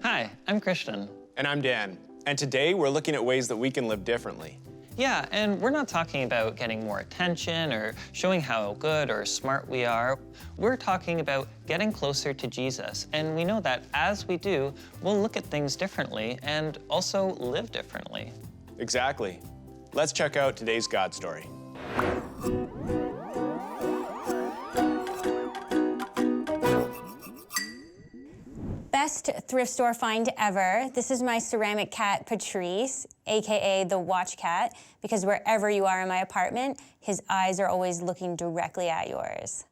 Hi, I'm Christian. And I'm Dan. And today we're looking at ways that we can live differently. Yeah, and we're not talking about getting more attention or showing how good or smart we are. We're talking about getting closer to Jesus. And we know that as we do, we'll look at things differently and also live differently. Exactly. Let's check out today's God story. Best thrift store find ever. This is my ceramic cat, Patrice, AKA the watch cat, because wherever you are in my apartment, his eyes are always looking directly at yours.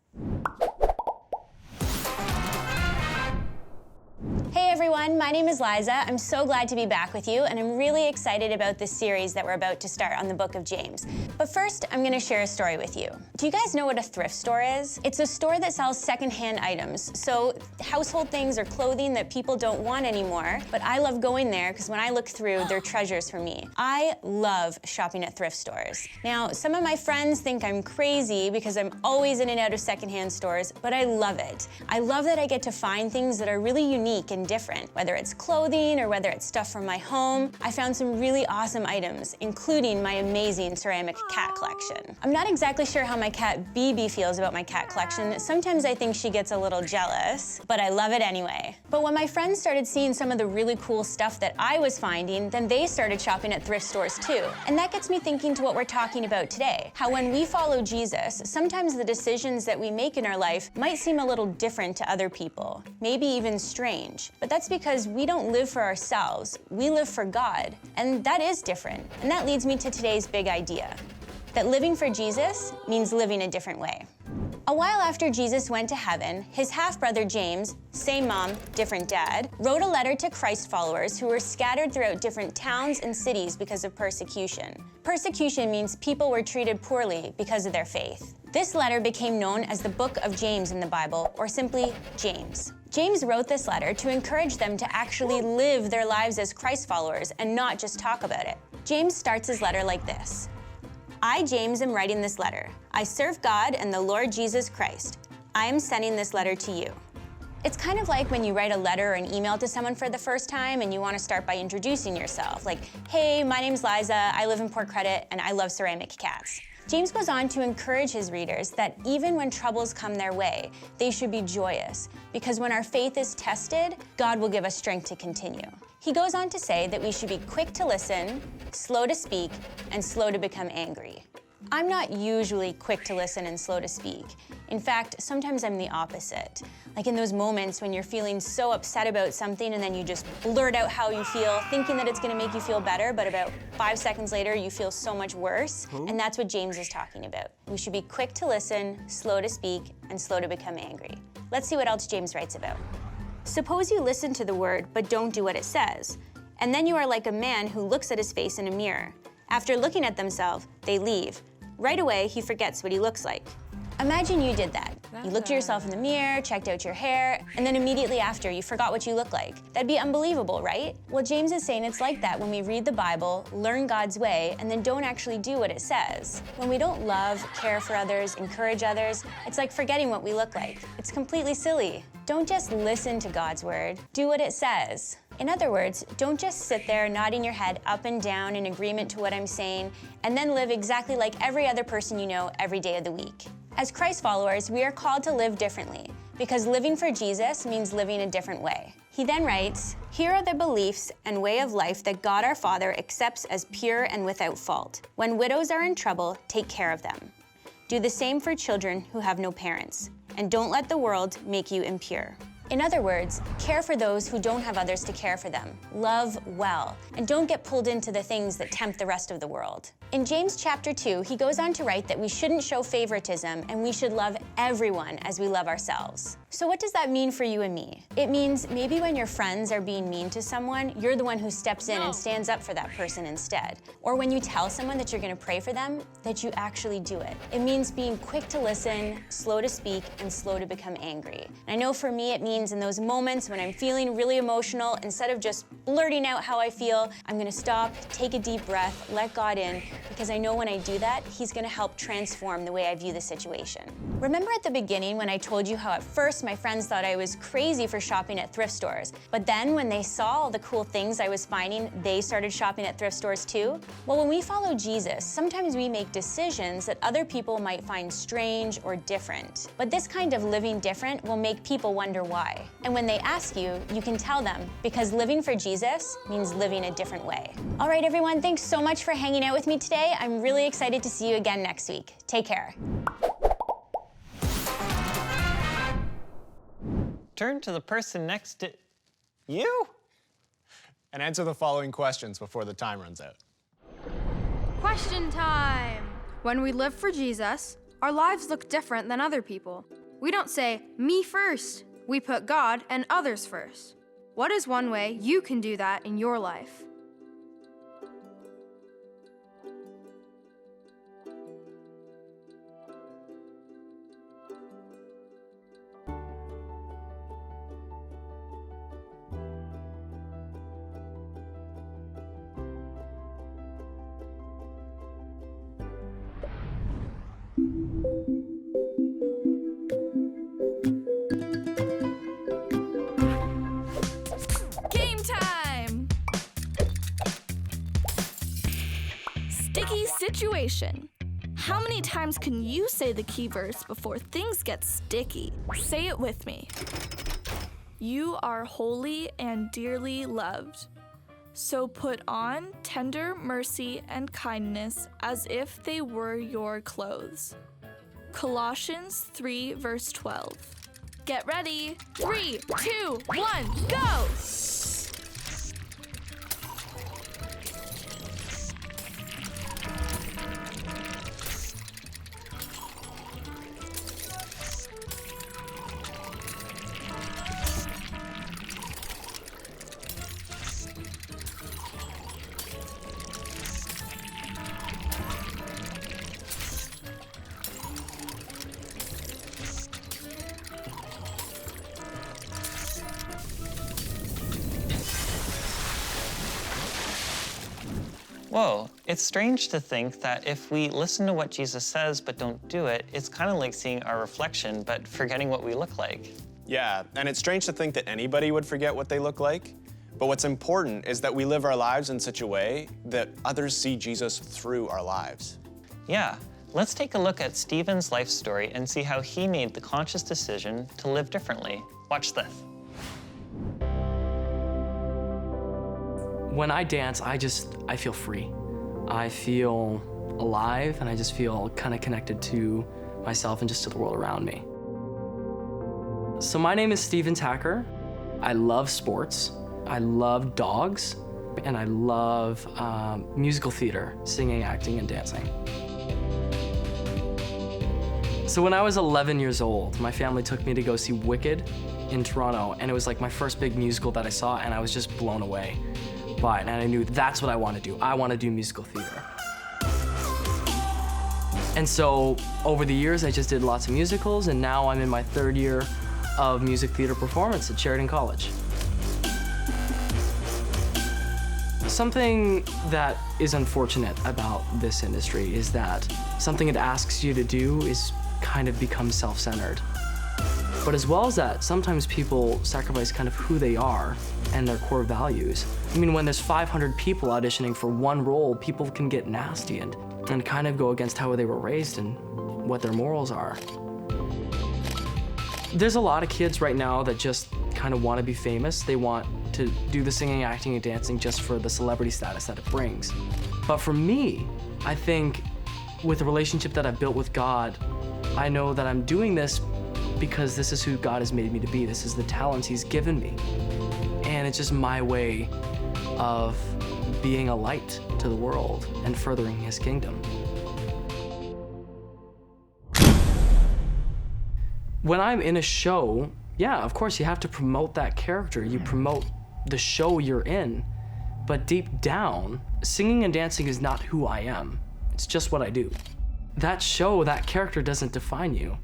Hey everyone, my name is Liza. I'm so glad to be back with you, and I'm really excited about this series that we're about to start on the book of James. But first, I'm gonna share a story with you. Do you guys know what a thrift store is? It's a store that sells secondhand items, so household things or clothing that people don't want anymore, but I love going there because when I look through, they're treasures for me. I love shopping at thrift stores. Now, some of my friends think I'm crazy because I'm always in and out of secondhand stores, but I love it. I love that I get to find things that are really unique and different, whether it's clothing or whether it's stuff from my home. I found some really awesome items, including my amazing ceramic cat collection. I'm not exactly sure how my cat BB feels about my cat collection. Sometimes I think she gets a little jealous, but I love it anyway. But when my friends started seeing some of the really cool stuff that I was finding, then they started shopping at thrift stores too. And that gets me thinking to what we're talking about today, how when we follow Jesus, sometimes the decisions that we make in our life might seem a little different to other people, maybe even strange. But that's because we don't live for ourselves, we live for God, and that is different. And that leads me to today's big idea, that living for Jesus means living a different way. A while after Jesus went to heaven, his half-brother James, same mom, different dad, wrote a letter to Christ followers who were scattered throughout different towns and cities because of persecution. Persecution means people were treated poorly because of their faith. This letter became known as the Book of James in the Bible, or simply James. James wrote this letter to encourage them to actually live their lives as Christ followers and not just talk about it. James starts his letter like this. I, James, am writing this letter. I serve God and the Lord Jesus Christ. I am sending this letter to you. It's kind of like when you write a letter or an email to someone for the first time and you want to start by introducing yourself. Like, hey, my name's Liza, I live in Port Credit, and I love ceramic cats. James goes on to encourage his readers that even when troubles come their way, they should be joyous, because when our faith is tested, God will give us strength to continue. He goes on to say that we should be quick to listen, slow to speak, and slow to become angry. I'm not usually quick to listen and slow to speak. In fact, sometimes I'm the opposite. Like in those moments when you're feeling so upset about something and then you just blurt out how you feel, thinking that it's gonna make you feel better, but about 5 seconds later you feel so much worse. And that's what James is talking about. We should be quick to listen, slow to speak, and slow to become angry. Let's see what else James writes about. Suppose you listen to the word but don't do what it says. And then you are like a man who looks at his face in a mirror. After looking at themselves, they leave. Right away, he forgets what he looks like. Imagine you did that. You looked at yourself in the mirror, checked out your hair, and then immediately after, you forgot what you look like. That'd be unbelievable, right? Well, James is saying it's like that when we read the Bible, learn God's way, and then don't actually do what it says. When we don't love, care for others, encourage others, it's like forgetting what we look like. It's completely silly. Don't just listen to God's word, do what it says. In other words, don't just sit there nodding your head up and down in agreement to what I'm saying, and then live exactly like every other person you know every day of the week. As Christ followers, we are called to live differently, because living for Jesus means living a different way. He then writes, here are the beliefs and way of life that God our Father accepts as pure and without fault. When widows are in trouble, take care of them. Do the same for children who have no parents, and don't let the world make you impure. In other words, care for those who don't have others to care for them. Love well, and don't get pulled into the things that tempt the rest of the world. In James chapter 2, he goes on to write that we shouldn't show favoritism and we should love everyone as we love ourselves. So what does that mean for you and me? It means maybe when your friends are being mean to someone, you're the one who steps in and stands up for that person instead. Or when you tell someone that you're gonna pray for them, that you actually do it. It means being quick to listen, slow to speak, and slow to become angry. And I know for me, it means in those moments when I'm feeling really emotional, instead of just blurting out how I feel, I'm gonna stop, take a deep breath, let God in, because I know when I do that, He's gonna help transform the way I view the situation. Remember at the beginning when I told you how at first my friends thought I was crazy for shopping at thrift stores, but then when they saw all the cool things I was finding, they started shopping at thrift stores too? Well, when we follow Jesus, sometimes we make decisions that other people might find strange or different. But this kind of living different will make people wonder why. And when they ask you, you can tell them, because living for Jesus means living a different way. All right, everyone, thanks so much for hanging out with me today. I'm really excited to see you again next week. Take care. Turn to the person next to you. And answer the following questions before the time runs out. Question time! When we live for Jesus, our lives look different than other people. We don't say, me first. We put God and others first. What is one way you can do that in your life? Game time! Sticky situation. How many times can you say the key verse before things get sticky? Say it with me. You are holy and dearly loved. So put on tender mercy and kindness as if they were your clothes. Colossians 3, verse 12. Get ready. 3, 2, 1, go! Whoa, it's strange to think that if we listen to what Jesus says but don't do it, it's kind of like seeing our reflection but forgetting what we look like. Yeah, and it's strange to think that anybody would forget what they look like. But what's important is that we live our lives in such a way that others see Jesus through our lives. Yeah, let's take a look at Stephen's life story and see how he made the conscious decision to live differently. Watch this. When I dance, I feel free. I feel alive, and I just feel kind of connected to myself and just to the world around me. So my name is Stephen Tacker. I love sports. I love dogs, and I love musical theater, singing, acting, and dancing. So when I was 11 years old, my family took me to go see Wicked in Toronto, and it was like my first big musical that I saw, and I was just blown away by it, and I knew that's what I want to do. I want to do musical theater. And so over the years, I just did lots of musicals, and now I'm in my third year of music theater performance at Sheridan College. Something that is unfortunate about this industry is that something it asks you to do is kind of become self-centered. But as well as that, sometimes people sacrifice kind of who they are and their core values. I mean, when there's 500 people auditioning for one role, people can get nasty and kind of go against how they were raised and what their morals are. There's a lot of kids right now that just kind of want to be famous. They want to do the singing, acting, and dancing just for the celebrity status that it brings. But for me, I think with the relationship that I've built with God, I know that I'm doing this because this is who God has made me to be. This is the talents He's given me. And it's just my way of being a light to the world and furthering His kingdom. When I'm in a show, Yeah, of course, you have to promote that character. You promote the show you're in. But deep down, singing and dancing is not who I am. It's just what I do. That show, that character doesn't define you.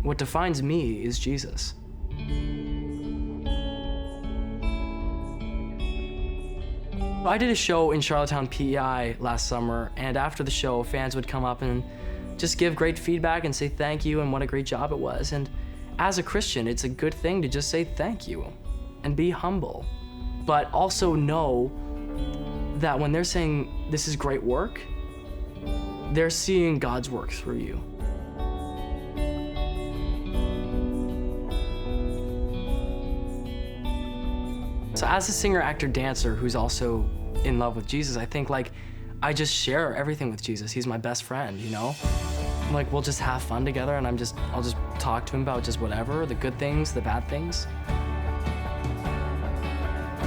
What defines me is Jesus. I did a show in Charlottetown, PEI last summer, and after the show, fans would come up and just give great feedback and say thank you and what a great job it was. And as a Christian, it's a good thing to just say thank you and be humble. But also know that when they're saying this is great work, they're seeing God's work through you. So as a singer, actor, dancer who's also in love with Jesus, I think like I just share everything with Jesus. He's my best friend, you know? Like we'll just have fun together and I'll just talk to him about just whatever, the good things, the bad things.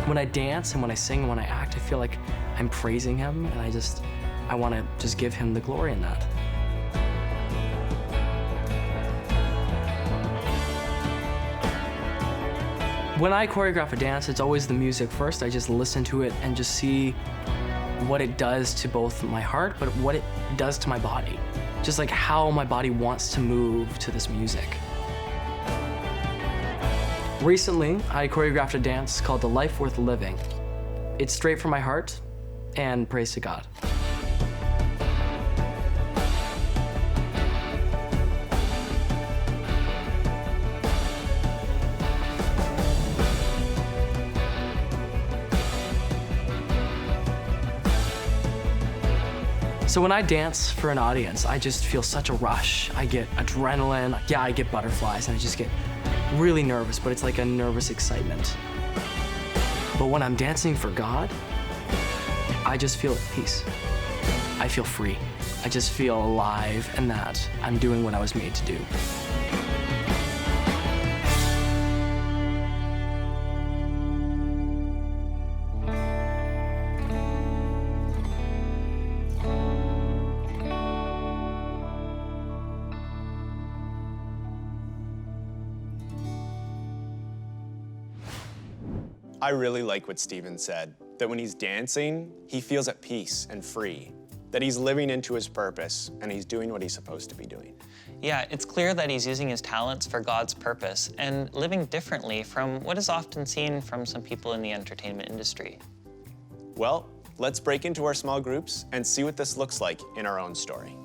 When I dance and when I sing and when I act, I feel like I'm praising him and I want to just give him the glory in that. When I choreograph a dance, it's always the music first. I just listen to it and just see what it does to both my heart, but what it does to my body. Just like how my body wants to move to this music. Recently, I choreographed a dance called The Life Worth Living. It's straight from my heart and praise to God. So when I dance for an audience, I just feel such a rush. I get adrenaline, yeah, I get butterflies, and I just get really nervous, but it's like a nervous excitement. But when I'm dancing for God, I just feel at peace. I feel free. I just feel alive and that I'm doing what I was made to do. I really like what Stephen said, that when he's dancing, he feels at peace and free, that he's living into his purpose and he's doing what he's supposed to be doing. Yeah, it's clear that he's using his talents for God's purpose and living differently from what is often seen from some people in the entertainment industry. Well, let's break into our small groups and see what this looks like in our own story.